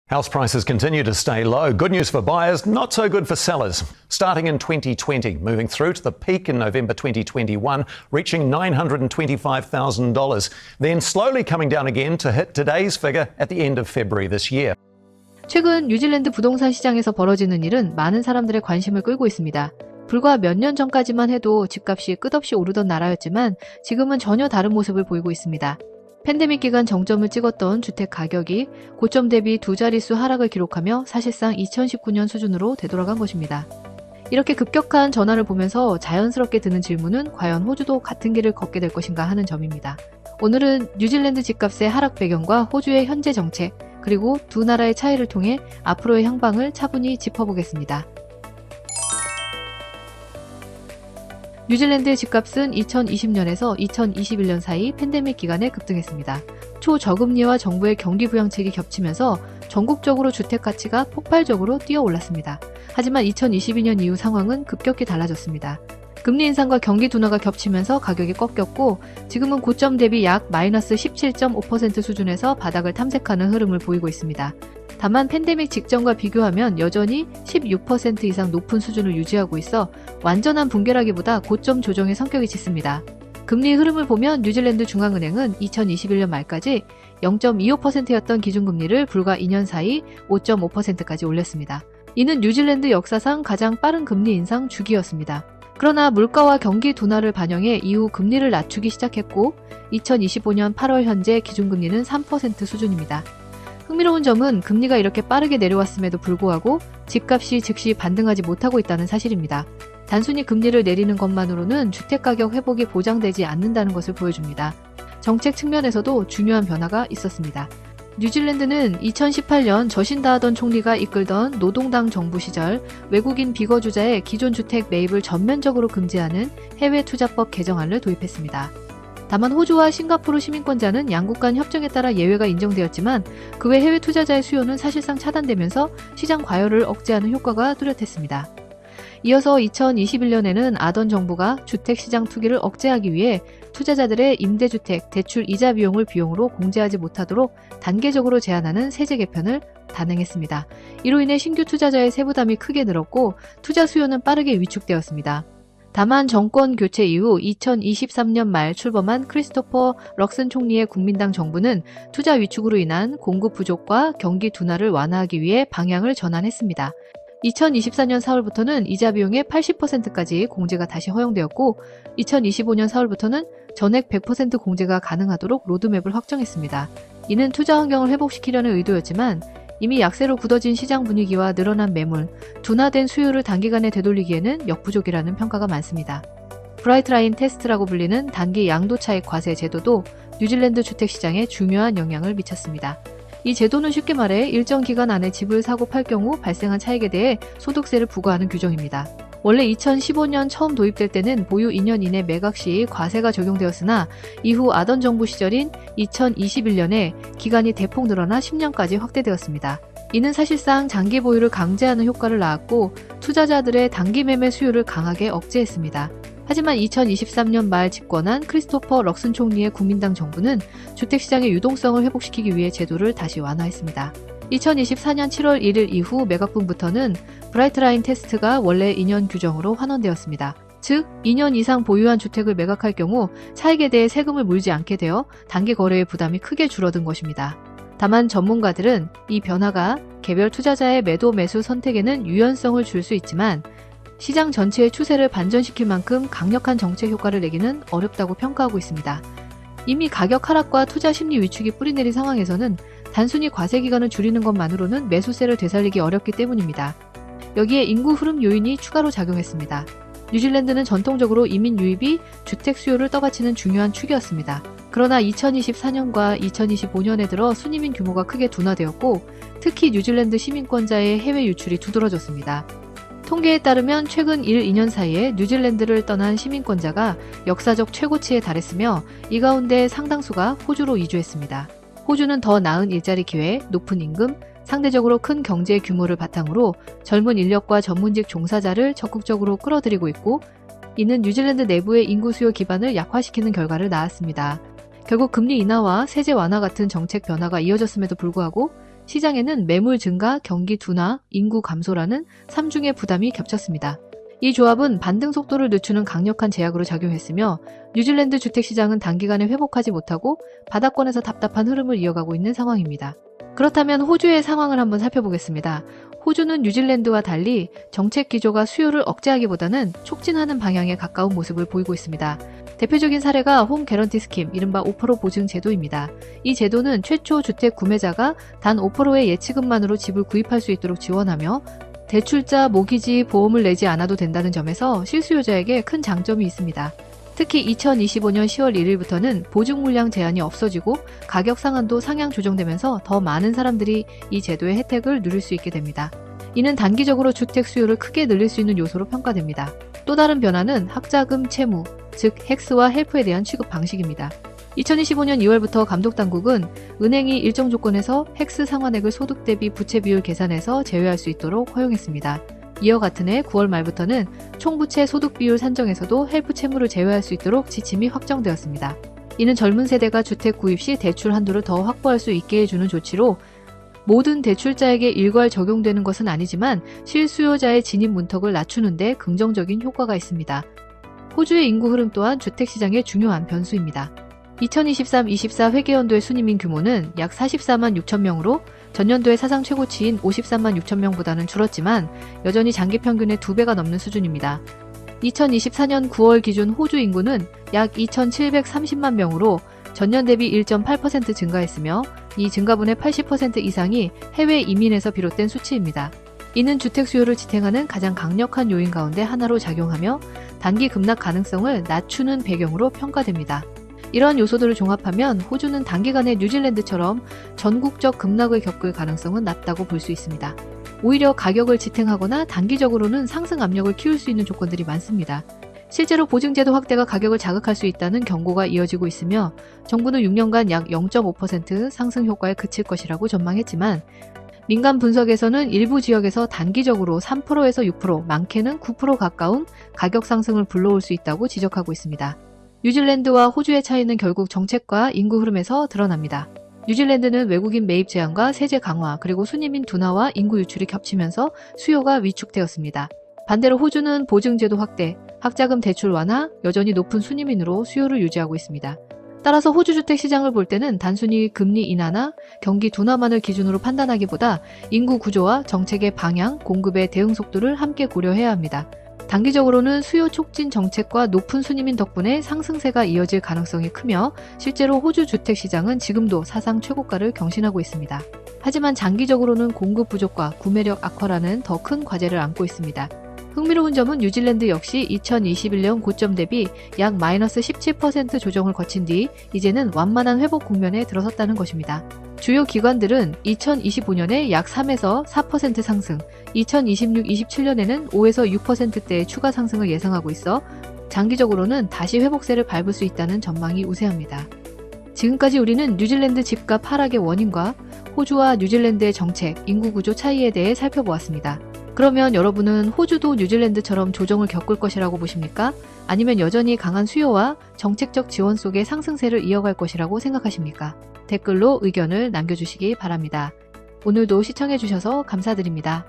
House prices continue to stay low. Good news for buyers, not so good for sellers. Starting in 2020, moving through to the peak in November 2021, reaching $925,000. Then slowly coming down again to hit today's figure at the end of February this year. 최근 뉴질랜드 부동산 시장에서 벌어지는 일은 많은 사람들의 관심을 끌고 있습니다. 불과 몇 년 전까지만 해도 집값이 끝없이 오르던 나라였지만 지금은 전혀 다른 모습을 보이고 있습니다. 팬데믹 기간 정점을 찍었던 주택 가격이 고점 대비 두 자릿수 하락을 기록하며 사실상 2019년 수준으로 되돌아간 것입니다. 이렇게 급격한 전환을 보면서 자연스럽게 드는 질문은 과연 호주도 같은 길을 걷게 될 것인가 하는 점입니다. 오늘은 뉴질랜드 집값의 하락 배경과 호주의 현재 정책, 그리고 두 나라의 차이를 통해 앞으로의 향방을 차분히 짚어보겠습니다. 뉴질랜드의 집값은 2020년에서 2021년 사이 팬데믹 기간에 급등했습니다. 초저금리와 정부의 경기 부양책이 겹치면서 전국적으로 주택 가치가 폭발적으로 뛰어올랐습니다. 하지만 2022년 이후 상황은 급격히 달라졌습니다. 금리 인상과 경기 둔화가 겹치면서 가격이 꺾였고 지금은 고점 대비 약 마이너스 17.5% 수준에서 바닥을 탐색하는 흐름을 보이고 있습니다. 다만 팬데믹 직전과 비교하면 여전히 16% 이상 높은 수준을 유지하고 있어 완전한 붕괴라기보다 고점 조정의 성격이 짙습니다. 금리 흐름을 보면 뉴질랜드 중앙은행은 2021년 말까지 0.25%였던 기준금리를 불과 2년 사이 5.5%까지 올렸습니다. 이는 뉴질랜드 역사상 가장 빠른 금리 인상 주기였습니다. 그러나 물가와 경기 둔화를 반영해 이후 금리를 낮추기 시작했고 2025년 8월 현재 기준금리는 3% 수준입니다. 흥미로운 점은 금리가 이렇게 빠르게 내려왔음에도 불구하고 집값이 즉시 반등하지 못하고 있다는 사실입니다. 단순히 금리를 내리는 것만으로는 주택가격 회복이 보장되지 않는다는 것을 보여줍니다. 정책 측면에서도 중요한 변화가 있었습니다. 뉴질랜드는 2018년 저신다 하던 총리가 이끌던 노동당 정부 시절 외국인 비거주자의 기존 주택 매입을 전면적으로 금지하는 해외 투자법 개정안을 도입했습니다. 다만 호주와 싱가포르 시민권자는 양국 간 협정에 따라 예외가 인정되었지만 그 외 해외 투자자의 수요는 사실상 차단되면서 시장 과열을 억제하는 효과가 뚜렷했습니다. 이어서 2021년에는 아던 정부가 주택시장 투기를 억제하기 위해 투자자들의 임대주택 대출 이자 비용을 비용으로 공제하지 못하도록 단계적으로 제한하는 세제 개편을 단행했습니다. 이로 인해 신규 투자자의 세부담이 크게 늘었고 투자 수요는 빠르게 위축되었습니다. 다만 정권 교체 이후 2023년 말 출범한 크리스토퍼 럭슨 총리의 국민당 정부는 투자 위축으로 인한 공급 부족과 경기 둔화를 완화하기 위해 방향을 전환했습니다. 2024년 4월부터는 이자 비용의 80%까지 공제가 다시 허용되었고 2025년 4월부터는 전액 100% 공제가 가능하도록 로드맵을 확정했습니다. 이는 투자 환경을 회복시키려는 의도였지만 이미 약세로 굳어진 시장 분위기와 늘어난 매물, 둔화된 수요를 단기간에 되돌리기에는 역부족이라는 평가가 많습니다. 브라이트 라인 테스트라고 불리는 단기 양도차익 과세 제도도 뉴질랜드 주택시장에 중요한 영향을 미쳤습니다. 이 제도는 쉽게 말해 일정 기간 안에 집을 사고 팔 경우 발생한 차익에 대해 소득세를 부과하는 규정입니다. 원래 2015년 처음 도입될 때는 보유 2년 이내 매각 시 과세가 적용되었으나 이후 아던 정부 시절인 2021년에 기간이 대폭 늘어나 10년까지 확대되었습니다. 이는 사실상 장기 보유를 강제하는 효과를 낳았고 투자자들의 단기 매매 수요를 강하게 억제했습니다. 하지만 2023년 말 집권한 크리스토퍼 럭슨 총리의 국민당 정부는 주택시장의 유동성을 회복시키기 위해 제도를 다시 완화했습니다. 2024년 7월 1일 이후 매각분부터는 브라이트 라인 테스트가 원래 2년 규정으로 환원되었습니다. 즉, 2년 이상 보유한 주택을 매각할 경우 차익에 대해 세금을 물지 않게 되어 단기 거래의 부담이 크게 줄어든 것입니다. 다만 전문가들은 이 변화가 개별 투자자의 매도 매수 선택에는 유연성을 줄 수 있지만 시장 전체의 추세를 반전시킬 만큼 강력한 정책 효과를 내기는 어렵다고 평가하고 있습니다. 이미 가격 하락과 투자 심리 위축이 뿌리내린 상황에서는 단순히 과세 기간을 줄이는 것만으로는 매수세를 되살리기 어렵기 때문입니다. 여기에 인구 흐름 요인이 추가로 작용했습니다. 뉴질랜드는 전통적으로 이민 유입이 주택 수요를 떠받치는 중요한 축이었습니다. 그러나 2024년과 2025년에 들어 순이민 규모가 크게 둔화되었고 특히 뉴질랜드 시민권자의 해외 유출이 두드러졌습니다. 통계에 따르면 최근 1, 2년 사이에 뉴질랜드를 떠난 시민권자가 역사적 최고치에 달했으며 이 가운데 상당수가 호주로 이주했습니다. 호주는 더 나은 일자리 기회, 높은 임금, 상대적으로 큰 경제 규모를 바탕으로 젊은 인력과 전문직 종사자를 적극적으로 끌어들이고 있고 이는 뉴질랜드 내부의 인구 수요 기반을 약화시키는 결과를 낳았습니다. 결국 금리 인하와 세제 완화 같은 정책 변화가 이어졌음에도 불구하고 시장에는 매물 증가, 경기 둔화, 인구 감소라는 3중의 부담이 겹쳤습니다. 이 조합은 반등 속도를 늦추는 강력한 제약으로 작용했으며 뉴질랜드 주택시장은 단기간에 회복하지 못하고 바닥권에서 답답한 흐름을 이어가고 있는 상황입니다. 그렇다면 호주의 상황을 한번 살펴보겠습니다. 호주는 뉴질랜드와 달리 정책 기조가 수요를 억제하기보다는 촉진하는 방향에 가까운 모습을 보이고 있습니다. 대표적인 사례가 홈 개런티 스킴, 이른바 5% 보증 제도입니다. 이 제도는 최초 주택 구매자가 단 5%의 예치금만으로 집을 구입할 수 있도록 지원하며 대출자, 모기지, 보험을 내지 않아도 된다는 점에서 실수요자에게 큰 장점이 있습니다. 특히 2025년 10월 1일부터는 보증 물량 제한이 없어지고 가격 상한도 상향 조정되면서 더 많은 사람들이 이 제도의 혜택을 누릴 수 있게 됩니다. 이는 단기적으로 주택 수요를 크게 늘릴 수 있는 요소로 평가됩니다. 또 다른 변화는 학자금 채무, 즉 헥스와 헬프에 대한 취급 방식입니다. 2025년 2월부터 감독당국은 은행이 일정 조건에서 헥스 상환액을 소득 대비 부채 비율 계산에서 제외할 수 있도록 허용했습니다. 이와 같은 해 9월 말부터는 총부채 소득 비율 산정에서도 헬프 채무를 제외할 수 있도록 지침이 확정되었습니다. 이는 젊은 세대가 주택 구입 시 대출 한도를 더 확보할 수 있게 해주는 조치로 모든 대출자에게 일괄 적용되는 것은 아니지만 실수요자의 진입 문턱을 낮추는 데 긍정적인 효과가 있습니다. 호주의 인구 흐름 또한 주택시장의 중요한 변수입니다. 2023-24 회계연도의 순이민 규모는 약 44만 6천 명으로 전년도의 사상 최고치인 53만 6천 명보다는 줄었지만 여전히 장기 평균의 2배가 넘는 수준입니다. 2024년 9월 기준 호주 인구는 약 2,730만 명으로 전년 대비 1.8% 증가했으며 이 증가분의 80% 이상이 해외 이민에서 비롯된 수치입니다. 이는 주택 수요를 지탱하는 가장 강력한 요인 가운데 하나로 작용하며 단기 급락 가능성을 낮추는 배경으로 평가됩니다. 이러한 요소들을 종합하면 호주는 단기간에 뉴질랜드처럼 전국적 급락을 겪을 가능성은 낮다고 볼 수 있습니다. 오히려 가격을 지탱하거나 단기적으로는 상승 압력을 키울 수 있는 조건들이 많습니다. 실제로 보증제도 확대가 가격을 자극할 수 있다는 경고가 이어지고 있으며 정부는 6년간 약 0.5% 상승 효과에 그칠 것이라고 전망했지만 민간 분석에서는 일부 지역에서 단기적으로 3%에서 6%, 많게는 9% 가까운 가격 상승을 불러올 수 있다고 지적하고 있습니다. 뉴질랜드와 호주의 차이는 결국 정책과 인구 흐름에서 드러납니다. 뉴질랜드는 외국인 매입 제한과 세제 강화, 그리고 순이민 둔화와 인구 유출이 겹치면서 수요가 위축되었습니다. 반대로 호주는 보증제도 확대, 학자금 대출 완화, 여전히 높은 순이민으로 수요를 유지하고 있습니다. 따라서 호주 주택 시장을 볼 때는 단순히 금리 인하나 경기 둔화만을 기준으로 판단하기보다 인구 구조와 정책의 방향, 공급의 대응 속도를 함께 고려해야 합니다. 단기적으로는 수요 촉진 정책과 높은 순이민 덕분에 상승세가 이어질 가능성이 크며 실제로 호주 주택시장은 지금도 사상 최고가를 경신하고 있습니다. 하지만 장기적으로는 공급 부족과 구매력 악화라는 더 큰 과제를 안고 있습니다. 흥미로운 점은 뉴질랜드 역시 2021년 고점 대비 약 마이너스 17% 조정을 거친 뒤 이제는 완만한 회복 국면에 들어섰다는 것입니다. 주요 기관들은 2025년에 약 3에서 4% 상승, 2026-27년에는 5에서 6%대의 추가 상승을 예상하고 있어 장기적으로는 다시 회복세를 밟을 수 있다는 전망이 우세합니다. 지금까지 우리는 뉴질랜드 집값 하락의 원인과 호주와 뉴질랜드의 정책, 인구 구조 차이에 대해 살펴보았습니다. 그러면 여러분은 호주도 뉴질랜드처럼 조정을 겪을 것이라고 보십니까? 아니면 여전히 강한 수요와 정책적 지원 속에 상승세를 이어갈 것이라고 생각하십니까? 댓글로 의견을 남겨주시기 바랍니다. 오늘도 시청해주셔서 감사드립니다.